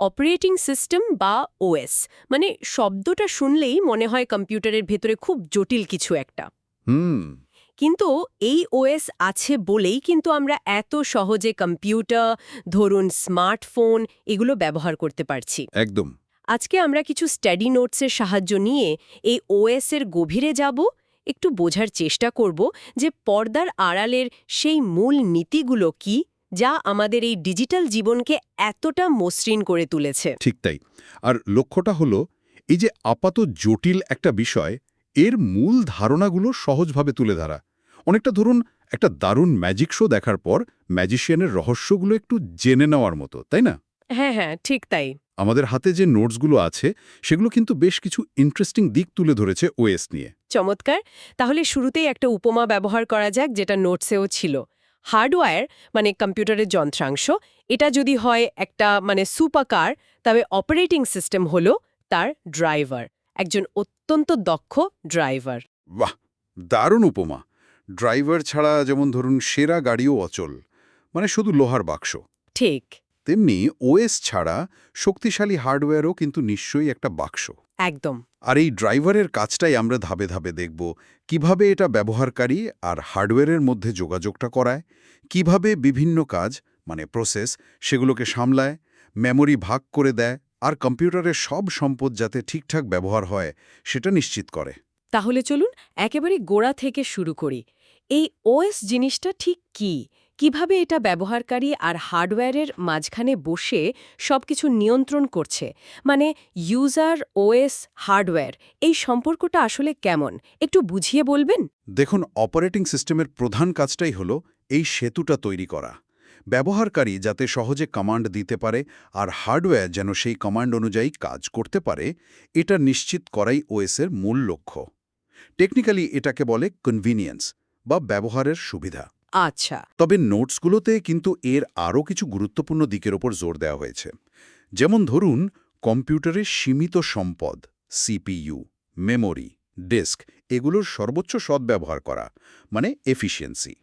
Operating system বা OS মানে শব্দটা শুনলেই মনে হয় কম্পিউটারের ভেতরে খুব জটিল কিছু একটা। হুম। কিন্তু এই ওএস আছে বলেই কিন্তু আমরা এত সহজে কম্পিউটার, ধরুন স্মার্টফোন, এগুলো ব্যবহার করতে পারছি। একদম। আজকে আমরা কিছু স্টাডি নোটসের সাহায্য নিয়ে এই ওএস এর গভীরে যাব, একটু বোঝার চেষ্টা করব যে পর্দার আড়ালের সেই মূল নীতিগুলো কি, যা আমাদের এই ডিজিটাল জীবনকে এতটা মসৃণ করে তুলেছে। ঠিক তাই। আর লক্ষ্যটা হলো এই যে আপাত জটিল একটা বিষয়, এর মূল ধারণাগুলো সহজভাবে তুলে ধরা। অনেকটা ধরুন একটা দারুণ ম্যাজিক শো দেখার পর ম্যাজিশিয়ানের রহস্যগুলো একটু জেনে নেওয়ার মতো, তাই না? হ্যাঁ হ্যাঁ, ঠিক তাই। আমাদের হাতে যে নোটসগুলো আছে সেগুলো কিন্তু বেশ কিছু ইন্টারেস্টিং দিক তুলে ধরেছে ওএস নিয়ে। চমৎকার। তাহলে শুরুতেই একটা উপমা ব্যবহার করা যাক, যেটা নোটসেও ছিল। হার্ডওয়্যার মানে কম্পিউটারের যন্ত্রাংশ, এটা যদি হয় একটা সুপার কার, তবে অপারেটিং সিস্টেম হলো তার ড্রাইভার, একজন অত্যন্ত দক্ষ ড্রাইভার। বাহ, দারুণ উপমা। ড্রাইভার ছাড়া যেমন ধরুন সেরা গাড়িও অচল, মানে শুধু লোহার বাক্স। ঠিক। তেমনি ওএস ছাড়া শক্তিশালী হার্ডওয়্যারও কিন্তু নিশ্চয়ই একটা বাক্স। একদম। আর এই ড্রাইভারের কাজটাই আমরা ধাপে ধাপে দেখব, কিভাবে এটা ব্যবহারকারী আর হার্ডওয়্যারের মধ্যে যোগাযোগটা করায়, কিভাবে বিভিন্ন কাজ মানে প্রসেস সেগুলোকে সামলায়, মেমরি ভাগ করে দেয়, আর কম্পিউটারের সব সম্পদ যাতে ঠিকঠাক ব্যবহার হয় সেটা নিশ্চিত করে। তাহলে চলুন একেবারে গোড়া থেকে শুরু করি। এই ওএস জিনিসটা ঠিক কি? কিভাবে এটা ব্যবহারকারী আর হার্ডওয়্যারের মাঝখানে বসে সবকিছু নিয়ন্ত্রণ করছে? মানে ইউজার, ওএস, হার্ডওয়্যার, এই সম্পর্কটা আসলে কেমন? একটু বুঝিয়ে বলবেন? দেখুন, অপারেটিং সিস্টেমের প্রধান কাজটাই হলো এই সেতুটা তৈরি করা। ব্যবহারকারী যাতে সহজে কমান্ড দিতে পারে আর হার্ডওয়্যার যেন সেই কমান্ড অনুযায়ী কাজ করতে পারে, এটা নিশ্চিত করাই ওএসের মূল লক্ষ্য। টেকনিক্যালি এটাকে বলে কনভিনিয়েন্স বা ব্যবহারের সুবিধা। আচ্ছা। তবে নোটসগুলোতে কিন্তু এর আরও কিছু গুরুত্বপূর্ণ দিকের ওপর জোর দেওয়া হয়েছে। যেমন ধরুন, কম্পিউটারের সীমিত সম্পদ, সিপিইউ, মেমোরি, ডিস্ক, এগুলোর সর্বোচ্চ সদ্ব্যবহার করা, মানে এফিসিয়েন্সি।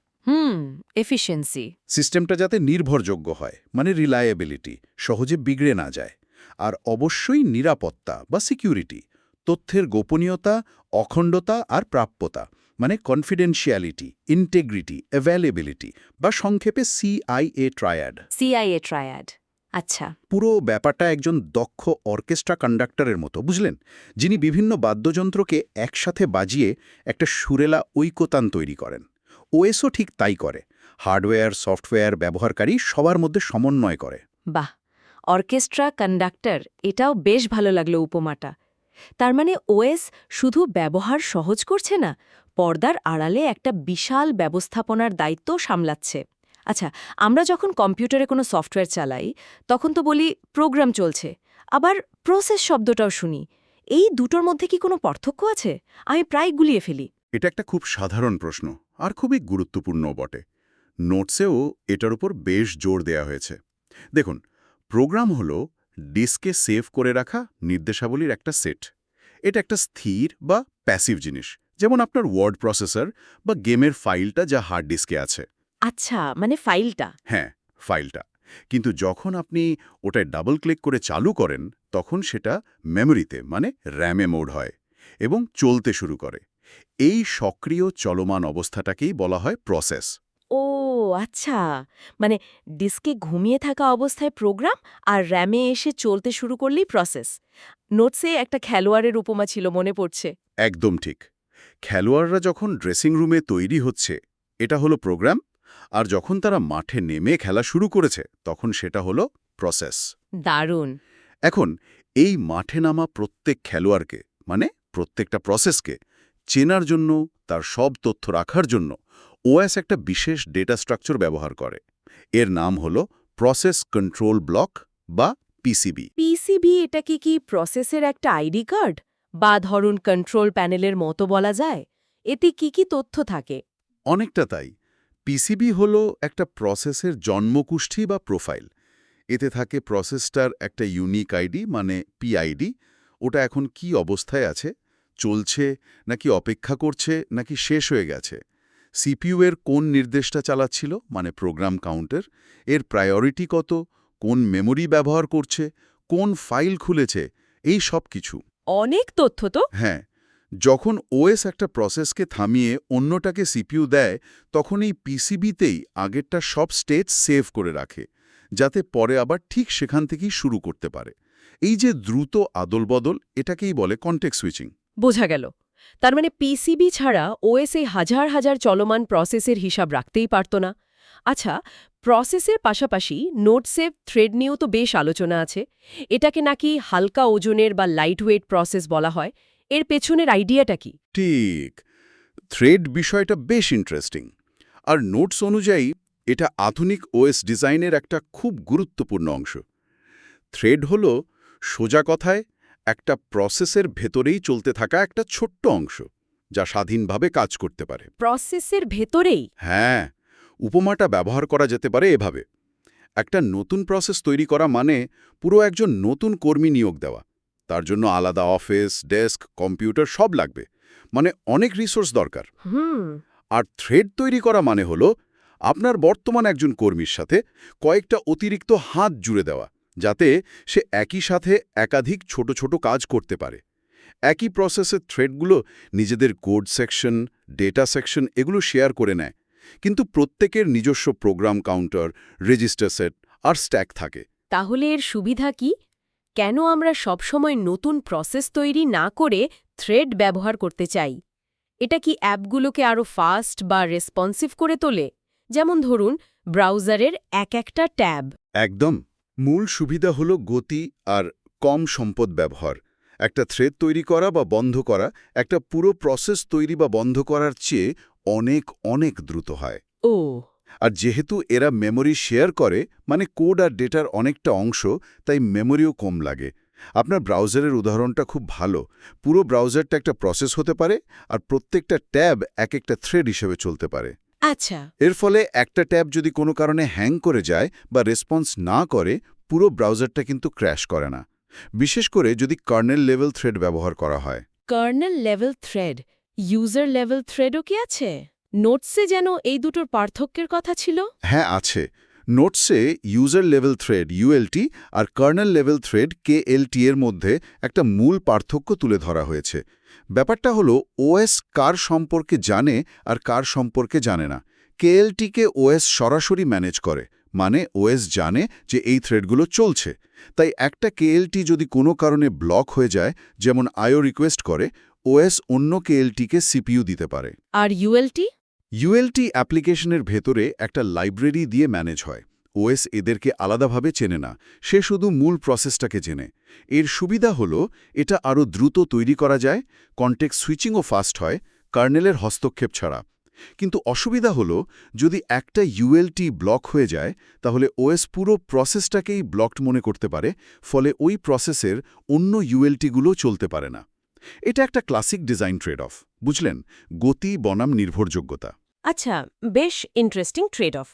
এফিশিয়েন্সি। সিস্টেমটা যাতে নির্ভরযোগ্য হয়, মানে রিলায়েবিলিটি, সহজে বিগড়ে না যায়। আর অবশ্যই নিরাপত্তা বা সিকিউরিটি, তথ্যের গোপনীয়তা, অখণ্ডতা আর প্রাপ্যতা, মানে কনফিডেন্সিয়ালিটি, ইন্টেগ্রিটি, অ্যাভেলেবিলিটি, বা সংক্ষেপে সিআইএ ট্রায়াড। CIA triad. আচ্ছা। পুরো ব্যাপারটা একজন দক্ষ অর্কেস্ট্রা কন্ডাক্টরের মতো, বুঝলেন? যিনি বিভিন্ন বাদ্যযন্ত্রকে একসাথে বাজিয়ে একটা সুরেলা ঐকতান তৈরি করেন। ওএসও ঠিক তাই করে। হার্ডওয়্যার, সফটওয়্যার ব্যবহারকারী সবার মধ্যে সমন্বয় করে। বাহ! অর্কেস্ট্রা কন্ডাক্টর, এটাও বেশ ভালো লাগলো উপমাটা। তার মানে ওএস শুধু ব্যবহার সহজ করছে না, পর্দার আড়ালে একটা বিশাল ব্যবস্থাপনার দায়িত্ব সামলাচ্ছে। আচ্ছা, আমরা যখন কম্পিউটারে কোনো সফটওয়্যার চালাই, তখন তো বলি প্রোগ্রাম চলছে, আবার প্রসেস শব্দটাও শুনি। এই দুটোর মধ্যে কি কোনো পার্থক্য আছে? আমি প্রায় গুলিয়ে ফেলি। এটা একটা খুব সাধারণ প্রশ্ন, আর খুবই গুরুত্বপূর্ণও বটে। নোটসেও এটার উপর বেশ জোর দেয়া হয়েছে। দেখুন, প্রোগ্রাম হলো ডিস্কে সেভ করে রাখা নির্দেশাবলীর একটা সেট। এটা একটা স্থির বা প্যাসিভ জিনিস, যেমন আপনার ওয়ার্ড প্রসেসর বা গেমের ফাইলটা যা হার্ড ডিস্কে আছে। আচ্ছা, মানে ফাইলটা। হ্যাঁ, ফাইলটা। কিন্তু যখন আপনি ওটায় ডাবল ক্লিক করে চালু করেন, তখন সেটা মেমোরিতে মানে র্যামে মোড হয় এবং চলতে শুরু করে। এই সক্রিয় চলমান অবস্থাটাকেই বলা হয় প্রসেস। ও আচ্ছা, মানে ডিস্কে ঘুমিয়ে থাকা অবস্থায় প্রোগ্রাম আর র্যামে এসে চলতে শুরু করলেই প্রসেস। নোটসে একটা খেলোয়াড়ের উপমা ছিল, মনে পড়ছে। একদম ঠিক। খেলোয়াড়রা যখন ড্রেসিং রুমে তৈরি হচ্ছে, এটা হলো প্রোগ্রাম, আর যখন তারা মাঠে নেমে খেলা শুরু করেছে, তখন সেটা হলো প্রসেস। দারুণ। এখন এই মাঠে নামা প্রত্যেক খেলোয়াড়কে, মানে প্রত্যেকটা প্রসেসকে চেনার জন্য, তার সব তথ্য রাখার জন্য ওএস একটা বিশেষ ডেটা স্ট্রাকচার ব্যবহার করে। এর নাম হলো প্রসেস কন্ট্রোল ব্লক বা পিসিবি। পিসিবি, এটা কি প্রসেসের একটা আইডি কার্ড বা ধরুন কন্ট্রোল প্যানেলের মতো বলা যায়? এতে কি তথ্য থাকে? অনেকটা তাই। পিসিবি হলো একটা প্রসেসের জন্মকুষ্ঠি বা প্রোফাইল। এতে থাকে প্রসেসটার একটা ইউনিক আইডি মানে পিআইডি। ওটা এখন কি অবস্থায় আছে, চলছে নাকি অপেক্ষা করছে নাকি শেষ হয়ে গেছে, সিপিইউ এর কোন নির্দেশটা চালাচ্ছিল মানে প্রোগ্রাম কাউন্টার, এর প্রায়োরিটি কত, কোন মেমোরি ব্যবহার করছে, কোন ফাইল খুলেছে, এই সব কিছু। অনেক তথ্য তো। হ্যাঁ, যখন ওএস একটা প্রসেসকে থামিয়ে অন্যটাকে সিপিইউ দেয়, তখন এই পিসিবিতেই আগেরটা সব স্টেট সেভ করে রাখে, যাতে পরে আবার ঠিক সেখান থেকেই শুরু করতে পারে। এই যে দ্রুত আদলবদল, এটাকেই বলে কনটেক্সট সুইচিং। বোঝা গেল। তার মানে পিসিবি ছাড়া ওএস এই হাজার হাজার চলমান প্রসেসের হিসাব রাখতেই পারত না। আচ্ছা, প্রসেসের পাশাপাশি নোট সেভ থ্রেড নিয়েও তো বেশ আলোচনা আছে। এটাকে নাকি হালকা ওজনের বা লাইট ওয়েট প্রসেস বলা হয়। এর পেছনের আইডিয়াটা কি? ঠিক, থ্রেড বিষয়টা বেশ ইন্টারেস্টিং। আর নোটস অনুযায়ী এটা আধুনিক ওএস ডিজাইনের একটা খুব গুরুত্বপূর্ণ অংশ। থ্রেড হলো, সোজা কথায়, একটা প্রসেসের ভেতরেই চলতে থাকা একটা ছোট্ট অংশ, যা স্বাধীনভাবে কাজ করতে পারে। প্রসেসের ভেতরেই? হ্যাঁ, উপমাটা ব্যবহার করা যেতে পারে এভাবে। একটা নতুন প্রসেস তৈরি করা মানে পুরো একজন নতুন কর্মী নিয়োগ দেওয়া। তার জন্য আলাদা অফিস, ডেস্ক, কম্পিউটার সব লাগবে, মানে অনেক রিসোর্স দরকার। হুম। আর থ্রেড তৈরি করা মানে হলো আপনার বর্তমান একজন কর্মীর সাথে কয়েকটা অতিরিক্ত হাত জুড়ে দেওয়া, যাতে সে একই সাথে একাধিক ছোট ছোট কাজ করতে পারে। একই প্রসেসের থ্রেডগুলো নিজেদের কোড সেকশন, ডেটা সেকশন এগুলো শেয়ার করে নেয়, কিন্তু প্রত্যেকের নিজস্ব প্রোগ্রাম কাউন্টার, রেজিস্টার সেট আর স্ট্যাক থাকে। তাহলে এর সুবিধা কি? কেন আমরা সবসময় নতুন প্রসেস তৈরি না করে থ্রেড ব্যবহার করতে চাই? এটা কি অ্যাপগুলোকে আরও ফাস্ট বা রেসপন্সিভ করে তোলে? যেমন ধরুন, ব্রাউজারের একটা ট্যাব। একদম, মূল সুবিধা হলো গতি আর কম সম্পদ ব্যবহার। একটা থ্রেড তৈরি করা বা বন্ধ করা একটা পুরো প্রসেস তৈরি বা বন্ধ করার চেয়ে অনেক অনেক দ্রুত হয়। ও। আর যেহেতু এরা মেমোরি শেয়ার করে, মানে কোড আর ডেটার অনেকটা অংশ, তাই মেমোরিও কম লাগে। আপনার ব্রাউজারের উদাহরণটা খুব ভালো। পুরো ব্রাউজারটা একটা প্রসেস হতে পারে, আর প্রত্যেকটা ট্যাব একটা থ্রেড হিসেবে চলতে পারে। আচ্ছা। এর ফলে একটা ট্যাব যদি কোনো কারণে হ্যাং করে যায় বা রেসপন্স না করে, পুরো ব্রাউজারটা কিন্তু ক্র্যাশ করে না, বিশেষ করে যদি কার্নেল লেভেল থ্রেড ব্যবহার করা হয়। Kernel level thread, user level থ্রেডও কি আছে? নোটসে যেন এই দুটোর পার্থক্যের কথা ছিল। হ্যাঁ, আছে। নোটসে ইউজার লেভেল থ্রেড ইউএলটি আর কার্নেল লেভেল থ্রেড কেএলটি এর মধ্যে একটা মূল পার্থক্য তুলে ধরা হয়েছে। ব্যাপারটা হলো ওএস কার সম্পর্কে জানে আর কার সম্পর্কে জানে না। কেএলটিকে ওএস সরাসরি ম্যানেজ করে, মানে ওএস জানে যে এই থ্রেডগুলো চলছে। তাই একটা কেএলটি যদি কোনো কারণে ব্লক হয়ে যায়, যেমন আইও রিকোয়েস্ট করে, ওএস অন্য কেএলটিকে সিপিইউ দিতে পারে। আর ইউএলটি? ইউএলটি অ্যাপ্লিকেশনের ভেতরে একটা লাইব্রেরি দিয়ে ম্যানেজ হয়। ওএস এদেরকে আলাদাভাবে চেনে না, সে শুধু মূল প্রসেসটাকে চেনে। এর সুবিধা হলো এটা আরও দ্রুত তৈরি করা যায়, কনটেক্সট সুইচিংও ফাস্ট হয়, কার্নেলের হস্তক্ষেপ ছাড়া। কিন্তু অসুবিধা হলো, যদি একটা ইউএলটি ব্লক হয়ে যায়, তাহলে ওএস পুরো প্রসেসটাকেই ব্লকড মনে করতে পারে, ফলে ওই প্রসেসের অন্য ইউএলটিগুলো চলতে পারে না। এটা একটা ক্লাসিক ডিজাইন ট্রেড অফ, বুঝলেন? গতি বনাম নির্ভরযোগ্যতা। আচ্ছা, বেশ ইন্টারেস্টিং ট্রেড অফ।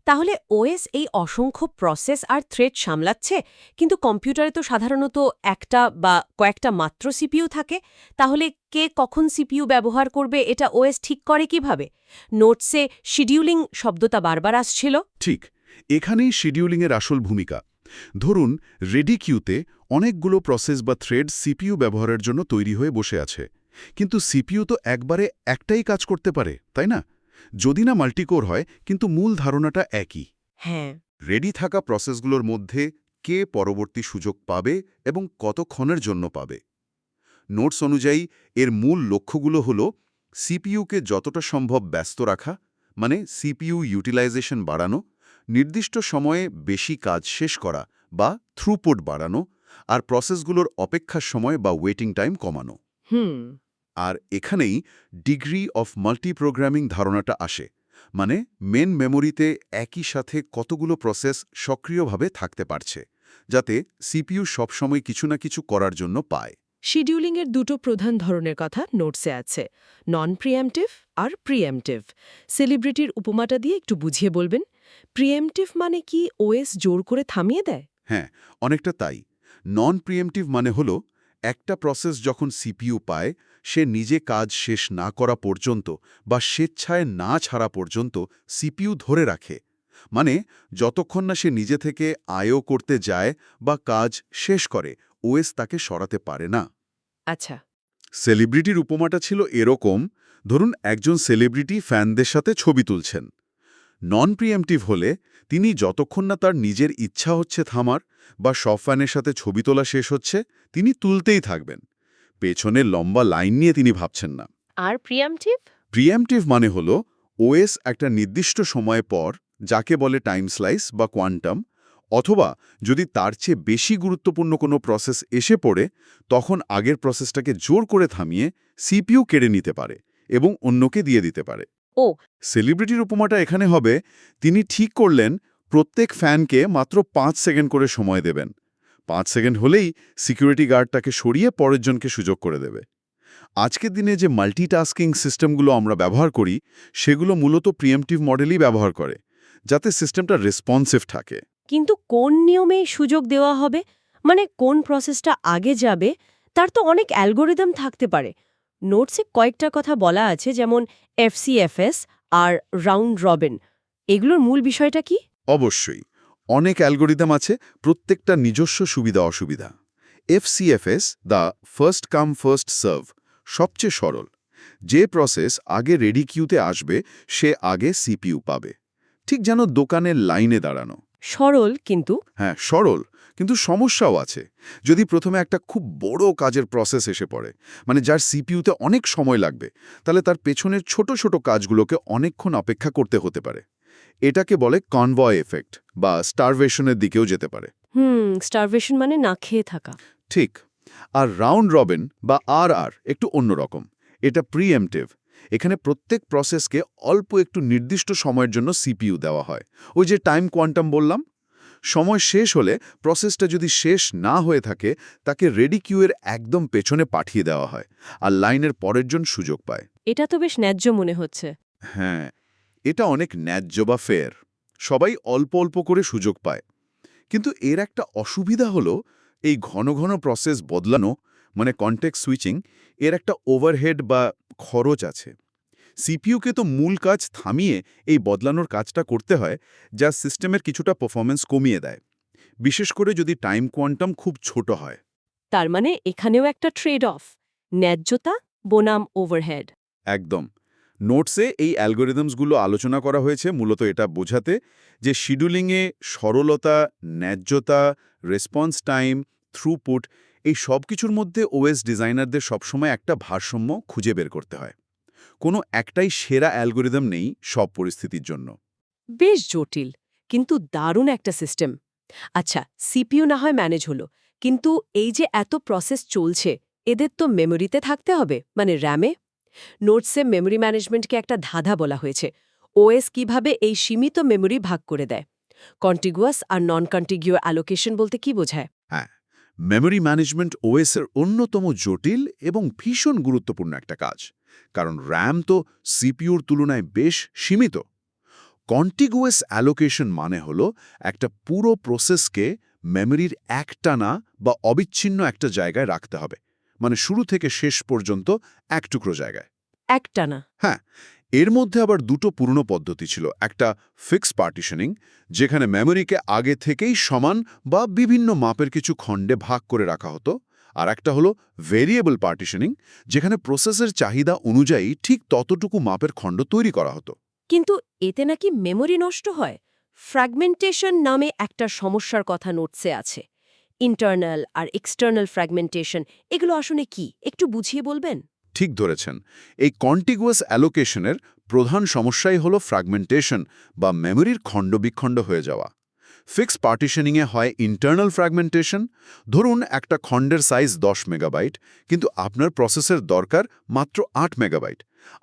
তাহলে ওএস এই অসংখ্য প্রসেস আর থ্রেড সামলাচ্ছে, কিন্তু কম্পিউটারে তো সাধারণত একটা বা কয়েকটা মাত্র সিপিইউ থাকে। তাহলে কে কখন সিপিইউ ব্যবহার করবে এটা ওএস ঠিক করে কিভাবে? নোটসে শিডিউলিং শব্দটা বারবার আসছিল। ঠিক, এখানেই শিডিউলিংয়ের আসল ভূমিকা। ধরুন, রেডি কিউতে অনেকগুলো প্রসেস বা থ্রেড সিপিইউ ব্যবহারের জন্য তৈরি হয়ে বসে আছে। কিন্তু সিপিইউ তো একবারে একটাই কাজ করতে পারে, তাই না? যদি না মাল্টিকোর হয়, কিন্তু মূল ধারণাটা একই। হ্যাঁ। রেডি থাকা প্রসেসগুলোর মধ্যে কে পরবর্তী সুযোগ পাবে এবং কতক্ষণের জন্য পাবে। নোটস অনুযায়ী এর মূল লক্ষ্যগুলো হল সিপিইউকে যতটা সম্ভব ব্যস্ত রাখা, মানে সিপিইউ ইউটিলাইজেশন বাড়ানো, নির্দিষ্ট সময়ে বেশি কাজ শেষ করা বা থ্রুপুট বাড়ানো, আর প্রসেসগুলোর অপেক্ষার সময় বা ওয়েটিং টাইম কমানো। হুম। আর এখানেই ডিগ্রি অফ মাল্টিপ্রোগ্রামিং ধারণাটা আসে, মানে মেন মেমোরিতে একই সাথে কতগুলো প্রসেস সক্রিয়ভাবে থাকতে পারছে, যাতে সিপিইউ সবসময় কিছু না কিছু করার জন্য পায়। শিডিউলিংয়ের দুটো প্রধান ধরনের কথা নোটসে আছে, নন প্রিএমটিভ আর প্রিএমটিভ। সেলিব্রিটির উপমাটা দিয়ে একটু বুঝিয়ে বলবেন। প্রিএমটিভ মানে কি ওএস জোর করে থামিয়ে দেয়? হ্যাঁ, অনেকটা তাই। নন প্রিএমটিভ মানে হলো একটা প্রসেস যখন সিপিইউ পায়, সে নিজে কাজ শেষ না করা পর্যন্ত বা স্বেচ্ছায় না ছাড়া পর্যন্ত সিপিইউ ধরে রাখে। মানে যতক্ষণ না সে নিজে থেকে আয়ও করতে যায় বা কাজ শেষ করে, ওএস তাকে সরাতে পারে না। আচ্ছা। সেলিব্রিটির উপমাটা ছিল এরকম, ধরুন একজন সেলিব্রিটি ফ্যানদের সাথে ছবি তুলছেন। নন প্রিএমটিভ হলে তিনি যতক্ষণ না তার নিজের ইচ্ছা হচ্ছে থামার বা সব ফ্যানের সাথে ছবি তোলা শেষ হচ্ছে, তিনি তুলতেই থাকবেন। পেছনে লম্বা লাইন নিয়ে তিনি ভাবছেন না। আর প্রিএমটিভ? প্রিএমটিভ মানে হল ওএস একটা নির্দিষ্ট সময় পর, যাকে বলে টাইম স্লাইস বা কোয়ান্টাম, অথবা যদি তার চেয়ে বেশি গুরুত্বপূর্ণ কোনো প্রসেস এসে পড়ে, তখন আগের প্রসেসটাকে জোর করে থামিয়ে সিপিইউ কেড়ে নিতে পারে এবং অন্যকে দিয়ে দিতে পারে। ও। সেলিব্রিটির উপমাটা এখানে হবে, তিনি ঠিক করলেন প্রত্যেক ফ্যানকে মাত্র 5 সেকেন্ড করে সময় দেবেন। 5 সেকেন্ড হলেই সিকিউরিটি গার্ড তাকে সরিয়ে পরের জনকে সুযোগ করে দেবে। আজকের দিনে যে মাল্টিটাস্কিং সিস্টেমগুলো আমরা ব্যবহার করি, সেগুলো মূলত প্রিএমটিভ মডেলই ব্যবহার করে, যাতে সিস্টেমটা রেসপন্সিভ থাকে। কিন্তু কোন নিয়মে সুযোগ দেওয়া হবে? মানে কোন প্রসেসটা আগে যাবে, তার তো অনেক অ্যালগোরিদম থাকতে পারে। নোটসে কয়েকটা কথা বলা আছে, যেমন এফসিএফএস আর রাউন্ড রবিন। এগুলোর মূল বিষয়টা কি? অবশ্যই অনেক অ্যালগোরিদম আছে, প্রত্যেকটা নিজস্ব সুবিধা অসুবিধা। FCFS, the first come first serve, সবচেয়ে সরল। যে প্রসেস আগে রেডি কিউতে আসবে, সে আগে সিপিইউ পাবে। ঠিক যেন দোকানের লাইনে দাঁড়ানো। সরল, কিন্তু হ্যাঁ, সরল, কিন্তু সমস্যাও আছে। যদি প্রথমে একটা খুব বড় কাজের প্রসেস এসে পড়ে, মানে যার সিপিইউতে অনেক সময় লাগবে, তাহলে তার পেছনের ছোট ছোট কাজগুলোকে অনেকক্ষণ অপেক্ষা করতে হতে পারে। এটাকে বলে কনভয় এফেক্ট বা স্টারভেশনের দিকেও যেতে পারে। স্টারভেশন মানে না খেয়ে থাকা। ঠিক। আর রাউন্ড রবিন বা আর একটু অন্যরকম। এটা প্রিএমটিভ। এখানে প্রত্যেক প্রসেসকে অল্প একটু নির্দিষ্ট সময়ের জন্য সিপিইউ দেওয়া হয়। ওই যে টাইম কোয়ান্টাম বললাম, সময় শেষ হলে প্রসেসটা যদি শেষ না হয়ে থাকে, তাকে রেডি কিউয়ের একদম পেছনে পাঠিয়ে দেওয়া হয়, আর লাইনের পরের জন সুযোগ পায়। এটা তো বেশ ন্যায্য মনে হচ্ছে। হ্যাঁ, এটা অনেক ন্যায্য বা ফেয়ার। সবাই অল্প অল্প করে সুযোগ পায়। কিন্তু এর একটা অসুবিধা হলো, এই ঘন ঘন প্রসেস বদলানো, মানে কনটেক্সট সুইচিং, এর একটা ওভারহেড বা খরচ আছে। সিপিইউকে তো মূল কাজ থামিয়ে এই বদলানোর কাজটা করতে হয়, যা সিস্টেমের কিছুটা পারফরম্যান্স কমিয়ে দেয়, বিশেষ করে যদি টাইম কোয়ান্টাম খুব ছোট হয়। তার মানে এখানেও একটা ট্রেড অফ, ন্যায্যতা বনাম ওভারহেড। একদম। নোটসে এই অ্যালগোরিদমসগুলো আলোচনা করা হয়েছে মূলত এটা বোঝাতে যে শিডিউলিংয়ে সরলতা, ন্যায্যতা, রেসপন্স টাইম, থ্রুপুট, এই সব কিছুর মধ্যে ওএস ডিজাইনারদের সবসময় একটা ভারসাম্য খুঁজে বের করতে হয়। কোনো একটাই সেরা অ্যালগোরিদম নেই সব পরিস্থিতির জন্য। বেশ জটিল, কিন্তু দারুণ একটা সিস্টেম। আচ্ছা, সিপিইউ না হয় ম্যানেজ হলো, কিন্তু এই যে এত প্রসেস চলছে, এদের তো মেমোরিতে থাকতে হবে, মানে র্যামে। নোটসে মেমোরি ম্যানেজমেন্টকে একটা ধাঁধা বলা হয়েছে। ওএস কিভাবে এই সীমিত মেমোরি ভাগ করে দেয়? কন্টিগুয়াস আর নন কন্টিগুয়াস অ্যালোকেশন বলতে কি বোঝায়? হ্যাঁ, মেমোরি ম্যানেজমেন্ট ওএসের অন্যতম জটিল এবং ভীষণ গুরুত্বপূর্ণ একটা কাজ, কারণ র্যাম তো সিপিইউর তুলনায় বেশ সীমিত। কন্টিগুয়াস অ্যালোকেশন মানে হলো একটা পুরো প্রসেসকে মেমোরির একটানা বা অবিচ্ছিন্ন একটা জায়গায় রাখতে হবে, মানে শুরু থেকে শেষ পর্যন্ত এক টুকরো জায়গায়। একটানা? হ্যাঁ, এর মধ্যে আবার দুটো পুরনো পদ্ধতি ছিল। একটা ফিক্স পার্টিশনিং, যেখানে মেমোরিকে আগে থেকেই সমান বা বিভিন্ন মাপের কিছু খণ্ডে ভাগ করে রাখা হতো, আর একটা হলো ভেরিয়েবল পার্টিশনিং, যেখানে প্রসেসের চাহিদা অনুযায়ী ঠিক ততটুকু মাপের খণ্ড তৈরি করা হতো। কিন্তু এতে নাকি মেমোরি নষ্ট হয়। ফ্র্যাগমেন্টেশন নামে একটা সমস্যার কথা নোটসে আছে। ইন্টারনাল আর এক্সটার্নাল ফ্র্যাগমেন্টেশন, এগুলো আসলে কি, একটু বুঝিয়ে বলবেন? ঠিক ধরেছেন। এই কন্টিগুয়াস অ্যালোকেশনের প্রধান সমস্যাই হলো ফ্র্যাগমেন্টেশন বা মেমোরির খণ্ডবিখণ্ড হয়ে যাওয়া। ফিক্স পার্টিশনিংয়ে হয় ইন্টারনাল ফ্র্যাগমেন্টেশন। ধরুন একটা খণ্ডের সাইজ 10 মেগাবাইট, কিন্তু আপনার প্রসেসের দরকার মাত্র 8 মেগাবাইট।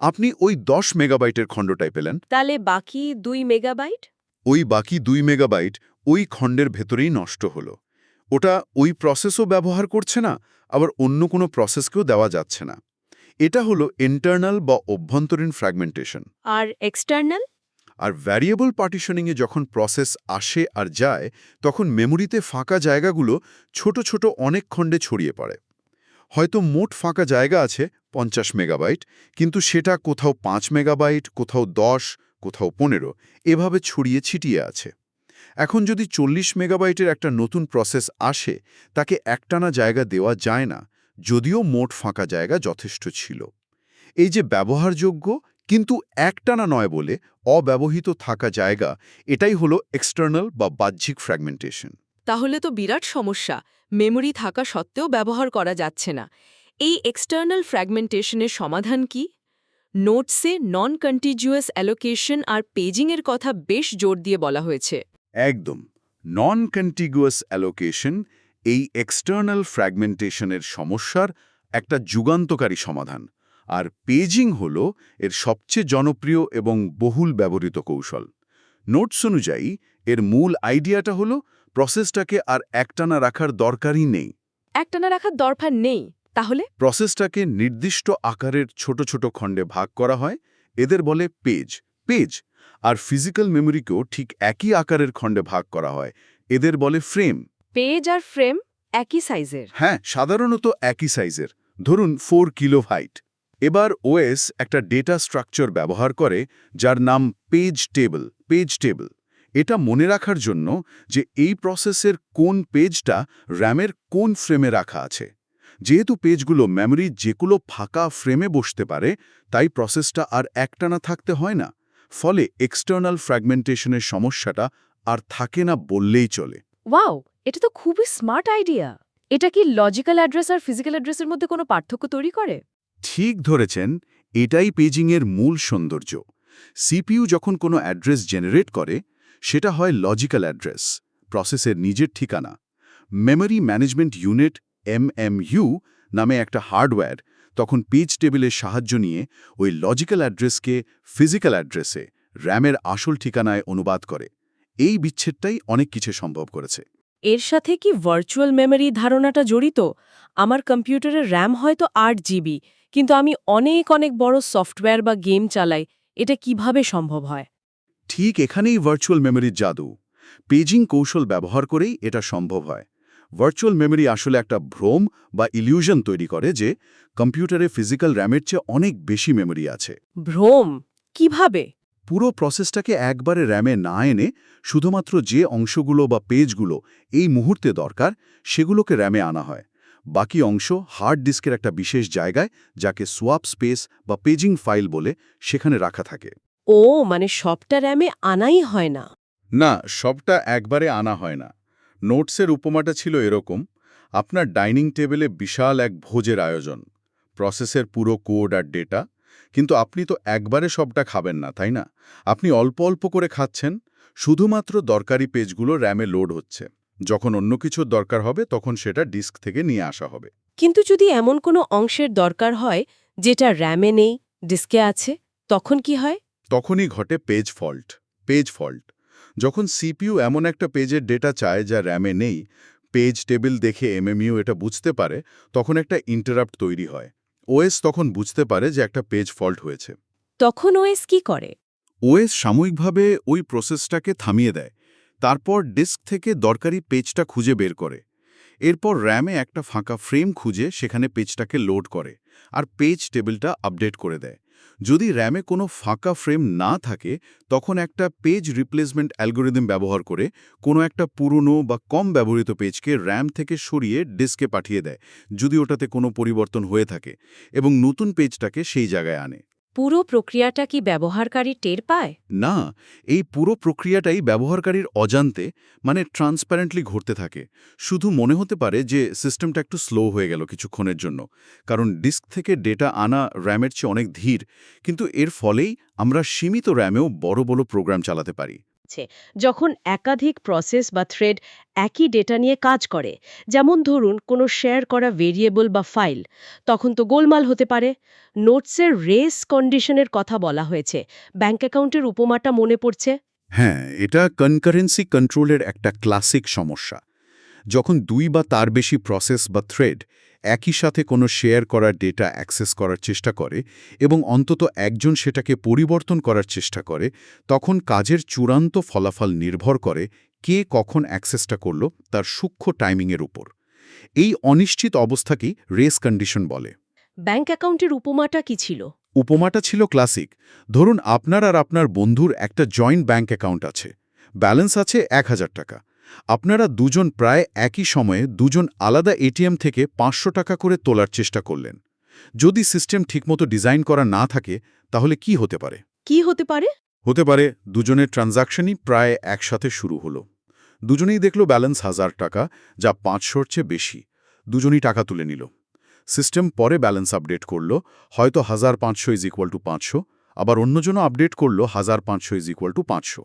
আপনি ওই 10 মেগাবাইটের খণ্ডটাই পেলেন। তাহলে বাকি 2 মেগাবাইট? ওই বাকি 2 মেগাবাইট ওই খণ্ডের ভেতরেই নষ্ট হলো। ওটা ওই প্রসেসও ব্যবহার করছে না, আবার অন্য কোনো প্রসেসকেও দেওয়া যাচ্ছে না। এটা হলো ইন্টারনাল বা অভ্যন্তরীণ ফ্র্যাগমেন্টেশন। আর এক্সটার্নাল? আর ভ্যারিয়েবল পার্টিশনিংয়ে যখন প্রসেস আসে আর যায়, তখন মেমোরিতে ফাঁকা জায়গাগুলো ছোট ছোট অনেক খণ্ডে ছড়িয়ে পড়ে। হয়তো মোট ফাঁকা জায়গা আছে 50 মেগাবাইট, কিন্তু সেটা কোথাও 5 মেগাবাইট, কোথাও 10, কোথাও 15, এভাবে ছড়িয়ে ছিটিয়ে আছে। এখন যদি 40 মেগাবাইটের একটা নতুন প্রসেস আসে, তাকে একটানা জায়গা দেওয়া যায় না, যদিও মোট ফাঁকা জায়গা যথেষ্ট ছিল। এই যে ব্যবহারযোগ্য কিন্তু একটানা নয় বলে অব্যবহৃত থাকা জায়গা, এটাই হলো এক্সটার্নাল বা বাহ্যিক ফ্র্যাগমেন্টেশন। তাহলে তো বিরাট সমস্যা, মেমোরি থাকা সত্ত্বেও ব্যবহার করা যাচ্ছে না। এই এক্সটার্নাল ফ্র্যাগমেন্টেশনের সমাধান কি? নোটসে নন কন্টিজিউয়াস অ্যালোকেশন আর পেজিংয়ের কথা বেশ জোর দিয়ে বলা হয়েছে। একদম। নন কন্টিগুয়াস অ্যালোকেশন এই এক্সটার্নাল ফ্র্যাগমেন্টেশনের সমস্যার একটা যুগান্তকারী সমাধান, আর পেজিং হল এর সবচেয়ে জনপ্রিয় এবং বহুল ব্যবহৃত কৌশল। নোটস অনুযায়ী এর মূল আইডিয়াটা হলো প্রসেসটাকে আর একটানা রাখার দরকারই নেই। একটানা রাখার দরকার নেই, তাহলে প্রসেসটাকে নির্দিষ্ট আকারের ছোট ছোট খণ্ডে ভাগ করা হয়, এদের বলে পেজ। আর ফিজিক্যাল মেমোরিকেও ঠিক একই আকারের খণ্ডে ভাগ করা হয়, এদের বলে ফ্রেম। পেজ আর ফ্রেম একই সাইজের? হ্যাঁ, সাধারণত একই সাইজের, ধরুন 4 কিলোবাইট। এবার ওএস একটা ডেটা স্ট্রাকচার ব্যবহার করে যার নাম পেজ টেবল। এটা মনে রাখার জন্য যে এই প্রসেসের কোন পেজটা র্যামের কোন ফ্রেমে রাখা আছে। যেহেতু পেজগুলো মেমোরির যেগুলো ফাঁকা ফ্রেমে বসতে পারে, তাই প্রসেসটা আর একটানা থাকতে হয় না। ফলে এক্সটার্নাল ফ্র্যাগমেন্টেশনের সমস্যাটা আর থাকে না বললেই চলে। ওয়াও, এটা তো খুবই স্মার্ট আইডিয়া। এটা কি লজিক্যাল অ্যাড্রেস আর ফিজিক্যাল অ্যাড্রেসের মধ্যে কোনো পার্থক্য তৈরি করে? ঠিক ধরেছেন, এটাই পেজিংয়ের মূল সৌন্দর্য। সিপিইউ যখন কোনো অ্যাড্রেস জেনারেট করে, সেটা হয় লজিক্যাল অ্যাড্রেস, প্রসেসের নিজের ঠিকানা। মেমরি ম্যানেজমেন্ট ইউনিট এমএমইউ নামে একটা হার্ডওয়্যার তখন পেজ টেবিলের সাহায্য নিয়ে ওই লজিক্যাল অ্যাড্রেসকে ফিজিক্যাল অ্যাড্রেসে র্যামের আসল ঠিকানায় অনুবাদ করে। এই বিচ্ছেদটাই অনেক কিছু সম্ভব করেছে। এর সাথে কি ভার্চুয়াল মেমরি ধারণাটা জড়িত? আমার কম্পিউটারের র্যাম হয়তো 8 জিবি, কিন্তু আমি অনেক অনেক বড় সফটওয়্যার বা গেম চালাই। এটা কিভাবে সম্ভব হয়? ঠিক এখানেই ভার্চুয়াল মেমরির জাদু। পেজিং কৌশল ব্যবহার করেই এটা সম্ভব হয়। ভার্চুয়াল মেমরি আসলে একটা ভ্রম বা ইলিউশন তৈরি করে যে কম্পিউটারে ফিজিক্যাল র্যামের চেয়ে অনেক বেশি মেমরি আছে। ভ্রম? কিভাবে? পুরো প্রসেসটাকে একবারে র্যামে না এনে শুধুমাত্র যে অংশগুলো বা পেজগুলো এই মুহূর্তে দরকার, সেগুলোকে র্যামে আনা হয়। বাকি অংশ হার্ড ডিস্কের একটা বিশেষ জায়গায়, যাকে সোয়াপ স্পেস বা পেজিং ফাইল বলে, সেখানে রাখা থাকে। ও, মানে সবটা র্যামে আনাই হয় না? না, সবটা একবারে আনা হয় না। নোটসের উপমাটা ছিল এরকম: আপনার ডাইনিং টেবিলে বিশাল এক ভোজের আয়োজন, প্রসেসের পুরো কোড আর ডেটা, কিন্তু আপনি তো একবারে সবটা খাবেন না, তাই না? আপনি অল্প অল্প করে খাচ্ছেন, শুধুমাত্র দরকারি পেজগুলো র্যামে লোড হচ্ছে। যখন অন্য কিছুর দরকার হবে, তখন সেটা ডিস্ক থেকে নিয়ে আসা হবে। কিন্তু যদি এমন কোনো অংশের দরকার হয় যেটা র্যামে নেই, ডিস্কে আছে, তখন কি হয়? তখনই ঘটে পেজ ফল্ট। যখন সিপিইউ এমন একটা পেজের ডেটা চায় যা র্যামে নেই, পেজ টেবিল দেখে এমএমইউ এটা বুঝতে পারে, তখন একটা ইন্টারাপ্ট তৈরি হয়। ওএস তখন বুঝতে পারে যে একটা পেজ ফল্ট হয়েছে। তখন ওএস কি করে? ওএস সাময়িকভাবে ওই প্রসেসটাকে থামিয়ে দেয়, তারপর ডিস্ক থেকে দরকারি পেজটা খুঁজে বের করে। এরপর র্যামে একটা ফাঁকা ফ্রেম খুঁজে সেখানে পেজটাকে লোড করে আর পেজ টেবিলটা আপডেট করে দেয়। যদি র্যামে কোনো ফাঁকা ফ্রেম না থাকে, তখন একটা পেজ রিপ্লেসমেন্ট অ্যালগোরিদম ব্যবহার করে কোনো একটা পুরনো বা কম ব্যবহৃত পেজকে র্যাম থেকে সরিয়ে ডিস্কে পাঠিয়ে দেয়, যদি ওটাতে কোনো পরিবর্তন হয়ে থাকে, এবং নতুন পেজটাকে সেই জায়গায় আনে। পুরো প্রক্রিয়াটা কি ব্যবহারকারী টের পায়? না, এই পুরো প্রক্রিয়াটাই ব্যবহারকারীর অজান্তে, মানে ট্রান্সপারেন্টলি ঘটতে থাকে। শুধু মনে হতে পারে যে সিস্টেমটা একটু স্লো হয়ে গেল কিছুক্ষণের জন্য, কারণ ডিস্ক থেকে ডেটা আনা র্যামের চেয়ে অনেক ধীর। কিন্তু এর ফলেই আমরা সীমিত র্যামেও বড় বড় প্রোগ্রাম চালাতে পারি। যখন একাধিক প্রসেস বা থ্রেড একই ডেটা নিয়ে কাজ করে, যেমন ধরুন কোনো শেয়ার করা ভেরিয়েবল বা ফাইল, তখন তো গোলমাল হতে পারে। নোটসের রেস কন্ডিশনের কথা বলা হয়েছে, ব্যাংক অ্যাকাউন্টের উপমাটা মনে পড়ছে। হ্যাঁ, এটা কনকারেন্সি কন্ট্রোলের একটা ক্লাসিক সমস্যা। যখন 2 বা তার বেশি প্রসেস বা থ্রেড একই সাথে কোনো শেয়ার করা ডেটা অ্যাক্সেস করার চেষ্টা করে এবং অন্তত একজন সেটাকে পরিবর্তন করার চেষ্টা করে, তখন কাজের চূড়ান্ত ফলাফল নির্ভর করে কে কখন অ্যাক্সেসটা করল তার সূক্ষ্ম টাইমিংয়ের উপর। এই অনিশ্চিত অবস্থাকেই রেস কন্ডিশন বলে। ব্যাংক অ্যাকাউন্টের উপমাটা কি ছিল? উপমাটা ছিল ক্লাসিক। ধরুন আপনার আর আপনার বন্ধুর একটা জয়েন্ট ব্যাংক অ্যাকাউন্ট আছে, ব্যালেন্স আছে ১,০০০ টাকা। আপনারা দুজন প্রায় একই সময়ে দুজন আলাদা এটিএম থেকে ৫০০ টাকা করে তোলার চেষ্টা করলেন। যদি সিস্টেম ঠিকমতো ডিজাইন করা না থাকে তাহলে কি হতে পারে? কি হতে পারে? হতে পারে দুজনের ট্রানজাকশনই প্রায় একসাথে শুরু হলো। দুজনেই দেখল ব্যালেন্স ১,০০০ টাকা, যা ৫০০-র চেয়ে বেশি। দুজনেই টাকা তুলে নিল। সিস্টেম পরে ব্যালেন্স আপডেট করল, হয়তো ১৫০০ = ৫০০, আবার অন্যজনও আপডেট করল ১৫০০ = ৫০০।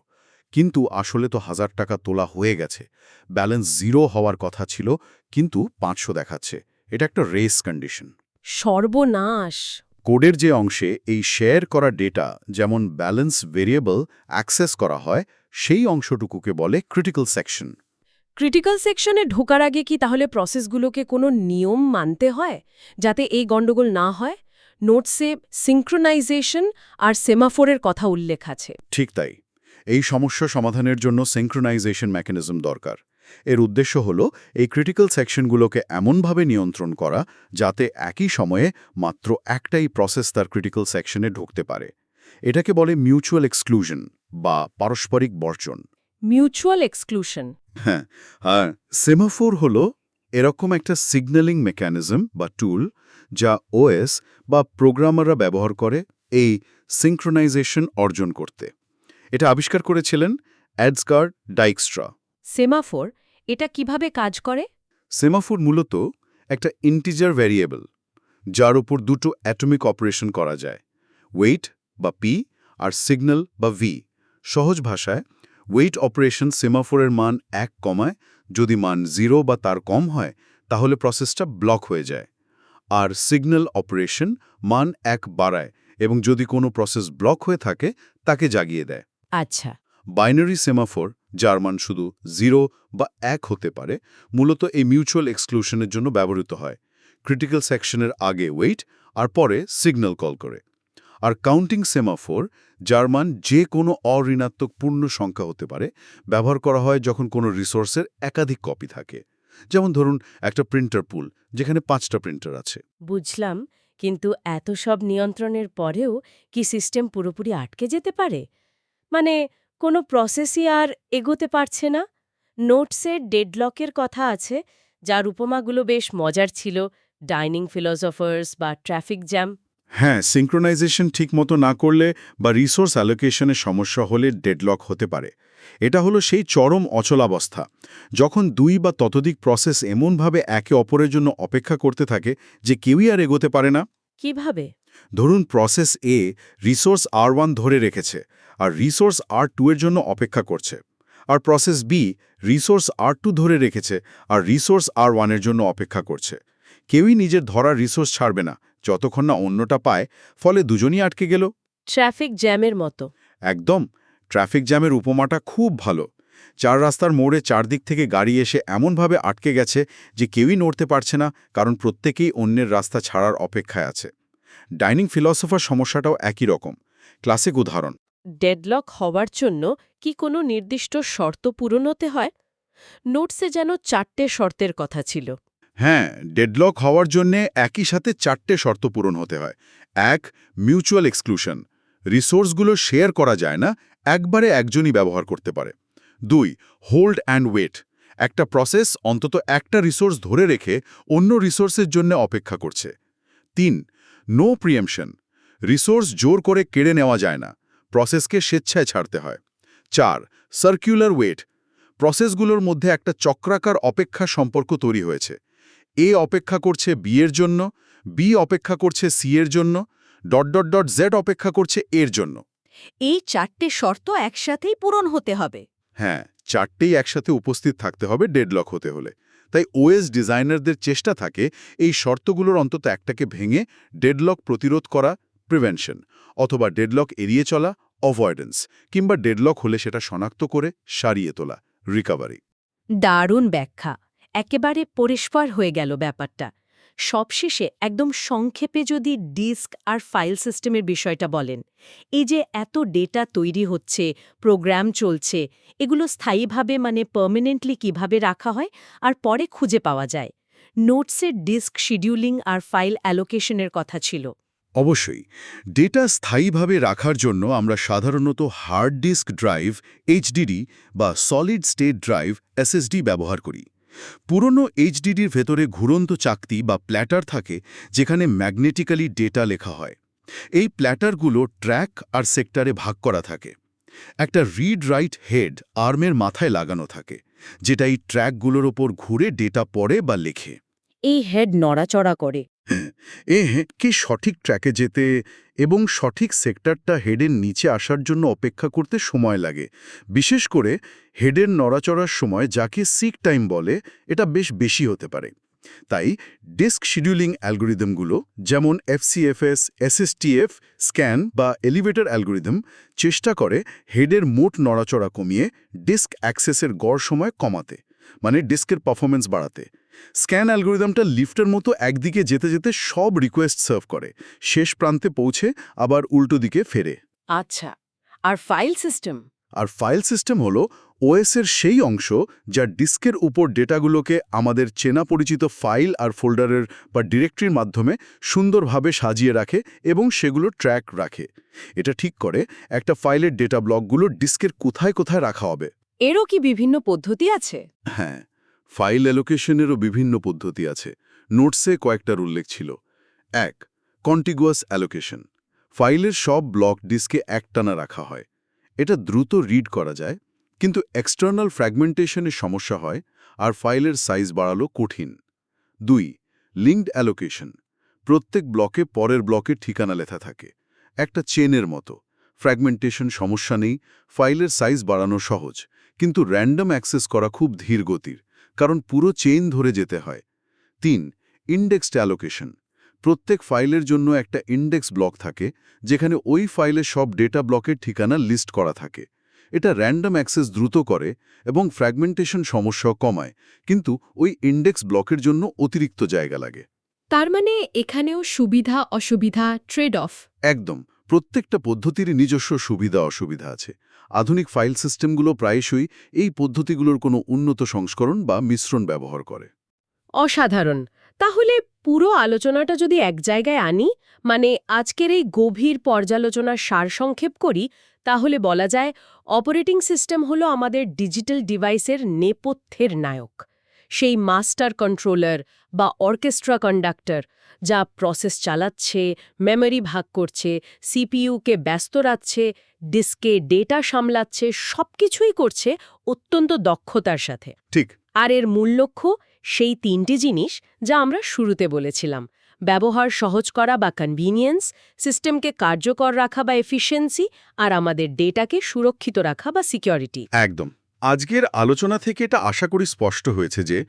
কিন্তু আসলে তো ১,০০০ টাকা তোলা হয়ে গেছে। ব্যালেন্স 0 হওয়ার কথা ছিল, কিন্তু ৫০০ দেখাচ্ছে। এটা একটা রেস কন্ডিশন। সর্বনাশ! কোডের যে অংশে এই শেয়ার করা ডেটা, যেমন ব্যালেন্স ভেরিয়েবল, অ্যাক্সেস করা হয়, সেই অংশটুকুকে বলে ক্রিটিক্যাল সেকশন। ক্রিটিক্যাল সেকশনে ঢোকার আগে কি তাহলে প্রসেসগুলোকে কোনো নিয়ম মানতে হয়, যাতে এই গণ্ডগোল না হয়? নোটসে সিঙ্ক্রোনাইজেশন আর সেমাফোরের কথা উল্লেখ আছে। ঠিক তাই। এই সমস্যা সমাধানের জন্য সিঙ্ক্রোনাইজেশন মেকানিজম দরকার। এর উদ্দেশ্য হল এই ক্রিটিক্যাল সেকশনগুলোকে এমনভাবে নিয়ন্ত্রণ করা যাতে একই সময়ে মাত্র একটাই প্রসেস তার ক্রিটিক্যাল সেকশনে ঢুকতে পারে। এটাকে বলে মিউচুয়াল এক্সক্লুশন বা পারস্পরিক বর্জন। Mutual exclusion. হ্যাঁ, আর সেমাফোর হল এরকম একটা সিগন্যালিং মেকানিজম বা টুল যা ওএস বা প্রোগ্রামাররা ব্যবহার করে এই সিঙ্ক্রোনাইজেশন অর্জন করতে। এটা আবিষ্কার করেছিলেন এডগার ডাইকস্ট্রা। সেমাফোর এটা কিভাবে কাজ করে? সেমাফোর মূলত একটা ইন্টিজার ভ্যারিয়েবল, যার উপর দুটো অ্যাটমিক অপারেশন করা যায়, ওয়েট বা পি আর সিগন্যাল বা ভি। সহজ ভাষায়, ওয়েট অপারেশন সেমাফোরের মান ১ কমায়, যদি মান 0 বা তার কম হয় তাহলে প্রসেসটা ব্লক হয়ে যায়। আর সিগন্যাল অপারেশন মান ১ বাড়ায় এবং যদি কোনো প্রসেস ব্লক হয়ে থাকে তাকে জাগিয়ে দেয়। আচ্ছা। বাইনারি সেমাফোর, যার মান শুধু 0 বা ১ হতে পারে, মূলত এই মিউচুয়াল এক্সক্লুশনের জন্য ব্যবহৃত হয়। ক্রিটিক্যাল সেকশনের আগে ওয়েট আর পরে সিগন্যাল কল করে। আর কাউন্টিং সেমাফোর, যার মান যে কোনো অঋণাত্মক পূর্ণ সংখ্যা হতে পারে, ব্যবহার করা হয় যখন কোনো রিসোর্সের একাধিক কপি থাকে। যেমন ধরুন একটা প্রিন্টার পুল, যেখানে ৫টা প্রিন্টার আছে। বুঝলাম, কিন্তু এত সব নিয়ন্ত্রণের পরেও কি সিস্টেম পুরোপুরি আটকে যেতে পারে? মানে কোনো প্রসেসই আর এগোতে পারছে না? নোটসের ডেডলকের কথা আছে, যার উপমাগুলো বেশ মজার ছিল, ডাইনিং ফিলোসফার্স বা ট্রাফিক জ্যাম। হ্যাঁ, সিঙ্ক্রোনাইজেশন ঠিকমতো না করলে বা রিসোর্স অ্যালোকেশনের সমস্যা হলে ডেডলক হতে পারে। এটা হলো সেই চরম অচলাবস্থা, যখন ২ বা ততোধিক প্রসেস এমনভাবে একে অপরের জন্য অপেক্ষা করতে থাকে যে কেউই আর এগোতে পারে না। কিভাবে? ধরুন প্রসেস এ রিসোর্স R1 ধরে রেখেছে আর রিসোর্স R2 এর জন্য অপেক্ষা করছে। আর প্রসেস বি রিসোর্স R2 ধরে রেখেছে আর রিসোর্স R1 এর জন্য অপেক্ষা করছে। কেউই নিজের ধরা রিসোর্স ছাড়বে না যতক্ষণ না অন্যটা পায়, ফলে দুজনই আটকে গেল। ট্রাফিক জ্যামের মতো। একদম। ট্রাফিক জ্যামের উপমাটা খুব ভালো। ৪ রাস্তার মোড়ে চারদিক থেকে গাড়ি এসে এমনভাবে আটকে গেছে যে কেউই নড়তে পারছে না, কারণ প্রত্যেকেই অন্যের রাস্তা ছাড়ার অপেক্ষায় আছে। ডাইনিং ফিলসফার সমস্যাটাও একই রকম। ক্লাসিক উদাহরণ। ডেডলক হওয়ার জন্য কি কোনো নির্দিষ্ট শর্ত পূরণ হতে হয়? নোটসে যেন ৪টে শর্তের কথা ছিল। হ্যাঁ, ডেডলক হওয়ার জন্যে একই সাথে ৪টে শর্ত পূরণ হতে হয়। ১. মিউচুয়াল এক্সক্লুশন, রিসোর্সগুলো শেয়ার করা যায় না, একবারে একজনই ব্যবহার করতে পারে। ২. হোল্ড অ্যান্ড ওয়েট, একটা প্রসেস অন্তত একটা রিসোর্স ধরে রেখে অন্য রিসোর্সের জন্য অপেক্ষা করছে। ৩. নো প্রিএমশন, রিসোর্স জোর করে কেড়ে নেওয়া যায় না, প্রসেসকে স্বেচ্ছায় ছাড়তে হয়। ৪. সার্কুলার ওয়েট, প্রসেসগুলোর মধ্যে একটা চক্রাকার অপেক্ষা সম্পর্ক তৈরি হয়েছে। এ অপেক্ষা করছে বি এর জন্য, বি অপেক্ষা করছে সি এর জন্য, ... জেড অপেক্ষা করছে এর জন্য। এই ৪টে শর্ত একসাথেই পূরণ হতে হবে। হ্যাঁ, ৪টেই একসাথে উপস্থিত থাকতে হবে ডেডলক হতে হলে। তাই ওএস ডিজাইনারদের চেষ্টা থাকে এই শর্তগুলোর অন্তত একটাকে ভেঙে ডেডলক প্রতিরোধ করা, প্রিভেনশন, অথবা ডেডলক এড়িয়ে চলা, অ্যাভয়েডেন্স, কিংবা ডেডলক হলে সেটা শনাক্ত করে সারিয়ে তোলা, রিকভারি। দারুণ ব্যাখ্যা। একেবারে পরিষ্কার হয়ে গেল ব্যাপারটা। সবশেষে একদম সংক্ষেপে যদি ডিস্ক আর ফাইল সিস্টেমের বিষয়টা বলেন। এই যে এত ডেটা তৈরি হচ্ছে, প্রোগ্রাম চলছে, এগুলো স্থায়ীভাবে পার্মানেন্টলি কিভাবে রাখা হয় আর পরে খুঁজে পাওয়া যায়? নোটসের ডিস্ক শিডিউলিং আর ফাইল অ্যালোকেশনের কথা ছিল। অবশ্যই ডেটা স্থায়ীভাবে রাখার জন্য আমরা সাধারণত হার্ড ডিস্ক ড্রাইভ এইচডিডি বা সলিড স্টেট ড্রাইভ এসএসডি ব্যবহার করি। পুরনো এইচডিডির ভেতরে ঘুরন্ত চাকতি বা প্ল্যাটার থাকে, যেখানে ম্যাগনেটিক্যালি ডেটা লেখা হয়। এই প্ল্যাটারগুলো ট্র্যাক আর সেক্টরে ভাগ করা থাকে। একটা রিড রাইট হেড আর্মের মাথায় লাগানো থাকে, যেটা এই ট্র্যাকগুলোর ওপর ঘুরে ডেটা পড়ে বা লেখে। এই হেড নড়াচড়া করে। কি সঠিক ট্র্যাকে যেতে এবং সঠিক সেক্টরটা হেডের নিচে আসার জন্য অপেক্ষা করতে সময় লাগে। বিশেষ করে হেডের নড়াচড়ার সময় যাকে সিক টাইম বলে, এটা বেশ বেশি হতে পারে। তাই ডিস্ক শিডিউলিং অ্যালগোরিদমগুলো যেমন এফসিএফএস, এসএসটিএফ, স্ক্যান বা এলিভেটর অ্যালগোরিদম চেষ্টা করে হেডের মোট নড়াচড়া কমিয়ে ডিস্ক অ্যাক্সেসের গড় সময় কমাতে, মানে ডিস্কের পারফরমেন্স বাড়াতে। স্ক্যান অ্যালগোরিদমটা লিফটের মতো একদিকে যেতে যেতে সব রিকোয়েস্ট সার্ভ করে, শেষ প্রান্তে পৌঁছে আবার উল্টো দিকে ফেরে। আচ্ছা, আর ফাইল সিস্টেম? আর ফাইল সিস্টেম হলো ওএসের সেই অংশ যা ডিস্কের উপর ডেটাগুলোকে আমাদের চেনা পরিচিত ফাইল আর ফোল্ডারের বা ডিরেক্টরির মাধ্যমে সুন্দরভাবে সাজিয়ে রাখে এবং সেগুলো ট্র্যাক রাখে। এটা ঠিক করে একটা ফাইলের ডেটা ব্লকগুলো ডিস্কের কোথায় কোথায় রাখা হবে। এরও কি বিভিন্ন পদ্ধতি আছে? হ্যাঁ, ফাইল অ্যালোকেশনেরও বিভিন্ন পদ্ধতি আছে। নোটসে কয়েকটার উল্লেখ ছিল। ১. Contiguous allocation. ফাইলের সব ব্লক ডিস্কে একটানা রাখা হয়। এটা দ্রুত রিড করা যায়, কিন্তু এক্সটার্নাল ফ্র্যাগমেন্টেশনের সমস্যা হয় আর ফাইলের সাইজ বাড়ানো কঠিন। ২. Linked allocation. প্রত্যেক ব্লকে পরের ব্লকের ঠিকানা লেখা থাকে, একটা চেনের মতো। ফ্র্যাগমেন্টেশন সমস্যা নেই, ফাইলের সাইজ বাড়ানো সহজ, কিন্তু র্যান্ডম অ্যাক্সেস করা খুব ধীর গতির, কারণ পুরো চেইন ধরে যেতে হয়। ৩. Indexed allocation. প্রত্যেক ফাইলের জন্য একটা ইন্ডেক্স ব্লক থাকে, যেখানে ওই ফাইলের সব ডেটা ব্লকের ঠিকানা লিস্ট করা থাকে। এটা র্যান্ডম অ্যাক্সেস দ্রুত করে এবং ফ্র্যাগমেন্টেশন সমস্যাও কমায়, কিন্তু ওই ইন্ডেক্স ব্লকের জন্য অতিরিক্ত জায়গা লাগে। তার মানে এখানেও সুবিধা অসুবিধা ট্রেড অফ। একদম, প্রত্যেকটা পদ্ধতিরই নিজস্ব সুবিধা অসুবিধা আছে। আধুনিক ফাইল সিস্টেমগুলো প্রায়শই এই পদ্ধতিগুলোর কোনো উন্নত সংস্করণ বা মিশ্রণ ব্যবহার করে। অসাধারণ। তাহলে পুরো আলোচনাটা যদি এক জায়গায় আনি, মানে আজকের এই গভীর পর্যালোচনার সারসংক্ষেপ করি, তাহলে বলা যায় অপারেটিং সিস্টেম হলো আমাদের ডিজিটাল ডিভাইসের নেপথ্যের নায়ক। সেই মাস্টার কন্ট্রোলার বা অর্কেস্ট্রা কন্ডাক্টর, যা প্রসেস চালাচ্ছে, মেমরি ভাগ করছে, সিপিইউকে ব্যস্ত রাখছে, ডিস্কে ডেটা সামলাচ্ছে, সবকিছুই করছে অত্যন্ত দক্ষতার সাথে। ঠিক। আর এর মূল লক্ষ্য সেই তিনটি জিনিস যা আমরা শুরুতে বলেছিলাম: ব্যবহার সহজ করা বা কনভিনিয়েন্স, সিস্টেমকে কার্যকর রাখা বা এফিসিয়েন্সি, আর আমাদের ডেটাকে সুরক্ষিত রাখা বা সিকিউরিটি। একদম। আজকের আলোচনা থেকে এটা আশা করি স্পষ্ট হয়েছে যে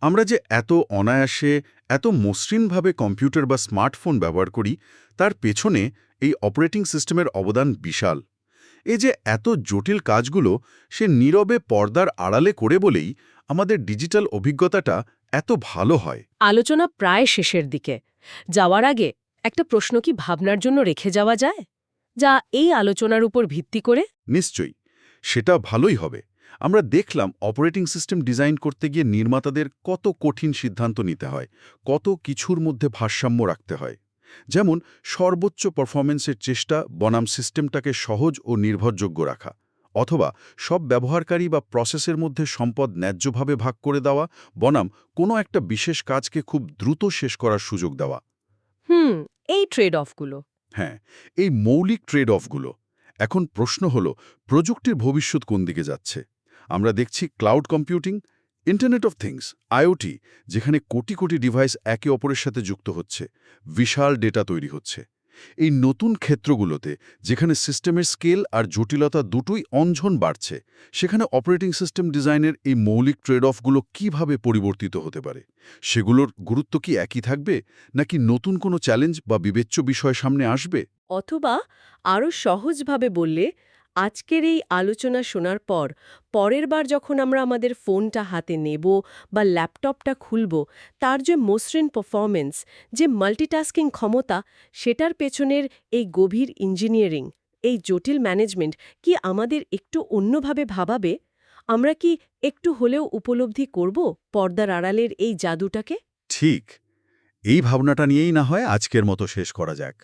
আমরা যে এত অনায়াসে, এত মসৃণভাবে কম্পিউটার বা স্মার্টফোন ব্যবহার করি, তার পেছনে এই অপারেটিং সিস্টেমের অবদান বিশাল। এই যে এত জটিল কাজগুলো সে নীরবে পর্দার আড়ালে করে বলেই আমাদের ডিজিটাল অভিজ্ঞতাটা এত ভালো হয়। আলোচনা প্রায় শেষের দিকে যাওয়ার আগে একটা প্রশ্ন কি ভাবনার জন্য রেখে যাওয়া যায়, যা এই আলোচনার উপর ভিত্তি করে? নিশ্চয়ই, সেটা ভালোই হবে। আমরা দেখলাম অপারেটিং সিস্টেম ডিজাইন করতে গিয়ে নির্মাতাদের কত কঠিন সিদ্ধান্ত নিতে হয়, কত কিছুর মধ্যে ভারসাম্য রাখতে হয়। যেমন সর্বোচ্চ পারফরমেন্সের চেষ্টা বনাম সিস্টেমটাকে সহজ ও নির্ভরযোগ্য রাখা, অথবা সব ব্যবহারকারী বা প্রসেসের মধ্যে সম্পদ ন্যায্যভাবে ভাগ করে দেওয়া বনাম কোনো একটা বিশেষ কাজকে খুব দ্রুত শেষ করার সুযোগ দেওয়া। এই ট্রেড অফগুলো। হ্যাঁ, এই মৌলিক ট্রেড অফগুলো। এখন প্রশ্ন হলো, প্রযুক্তির ভবিষ্যৎ কোন দিকে যাচ্ছে? আমরা দেখছি cloud computing, internet of things, IoT, যেখানে কোটি কোটি ডিভাইস একে অপরের সাথে যুক্ত হচ্ছে, বিশাল ডেটা তৈরি হচ্ছে। এই নতুন ক্ষেত্রগুলোতে, যেখানে সিস্টেমের স্কেল আর জটিলতা দুটোই অঞ্ঝন বাড়ছে, সেখানে অপারেটিং সিস্টেম ডিজাইনের এই মৌলিক ট্রেড অফগুলো কীভাবে পরিবর্তিত হতে পারে? সেগুলোর গুরুত্ব কি একই থাকবে, নাকি নতুন কোনো চ্যালেঞ্জ বা বিবেচ্য বিষয় সামনে আসবে? অথবা আরও সহজভাবে বললে, আজকের এই আলোচনা শোনার পর পরের বার যখন আমরা আমাদের ফোনটা হাতে নেব বা ল্যাপটপটা খুলব, তার যে মসৃণ পারফরমেন্স, যে মাল্টিটাস্কিং ক্ষমতা, সেটার পেছনের এই গভীর ইঞ্জিনিয়ারিং, এই জটিল ম্যানেজমেন্ট কি আমাদের একটু অন্যভাবে ভাবাবে? আমরা কি একটু হলেও উপলব্ধি করব পর্দার আড়ালের এই জাদুটাকে? ঠিক, এই ভাবনাটা নিয়েই না হয় আজকের মতো শেষ করা যাক।